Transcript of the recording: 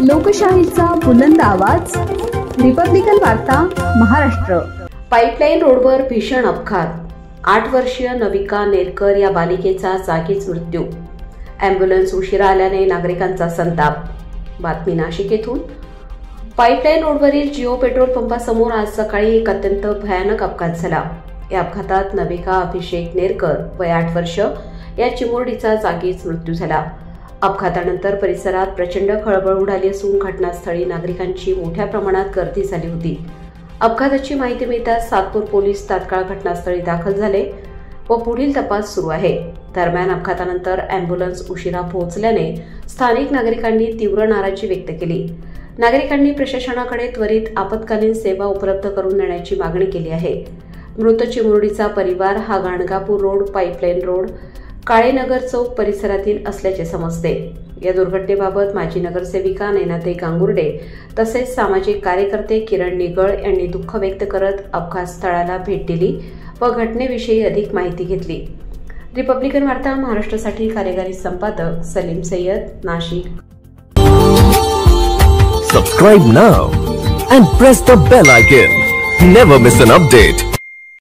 लोकशाहीचा बुलंद आवाज, रिपब्लिकन वार्ता महाराष्ट्र। पाईपलाईन रोडवर भीषण अपघात, 8 वर्षीय नविका नेरकर या बालिकेचा जागीच मृत्यू। अँब्युलन्स उशिरा आल्याने नागरिकांचा संताप। बातमी नाशिक येथून। पाईपलाईन रोडवरील जिओ पेट्रोल पंपासमोर आज सकाळी एक अत्यंत भयानक अपघात झाला। या अपघातात नविका अभिषेक नेरकर वय 8 वर्ष या चिमुरडीचा जागीच मृत्यू झाला। अपघातानंतर परिसरात प्रचंड खळबळ उडाली असून घटनास्थळी नागरिकांची मोठ्या प्रमाणात गर्दी झाली होती। अपघाताची माहिती मिळताच सातपूर पोलीस तात्काळ घटनास्थळी दाखल झाले व पुढील तपास सुरू आहे। दरम्यान अपघातानंतर अँब्युलन्स उशिरा पोहोचल्याने स्थानिक नागरिकांनी तीव्र नाराजी व्यक्त केली। नागरिकांनी प्रशासनाकडे त्वरित आपत्कालीन सेवा उपलब्ध करून देण्याची मागणी केली आहे। मृत चिमुरडीचा परिवार हा Ganagapur road, pipeline road, Kalenagar चौक परिसरातील असल्याचे समजते। या दुर्घटनेबाबत माजी नगरसेविका नैनाताई गांगुर्डे तसेच सामाजिक कार्यकर्ते किरण निगळ यांनी दुःख व्यक्त करत अपघात स्थळाला भेट दिली व घटनेविषयी अधिक माहिती घेतली। रिपब्लिकन वार्ता महाराष्ट्रासाठी कार्यकारी संपादक Salim Syed, Nashik. Subscribe now and press the bell icon. Never miss an update.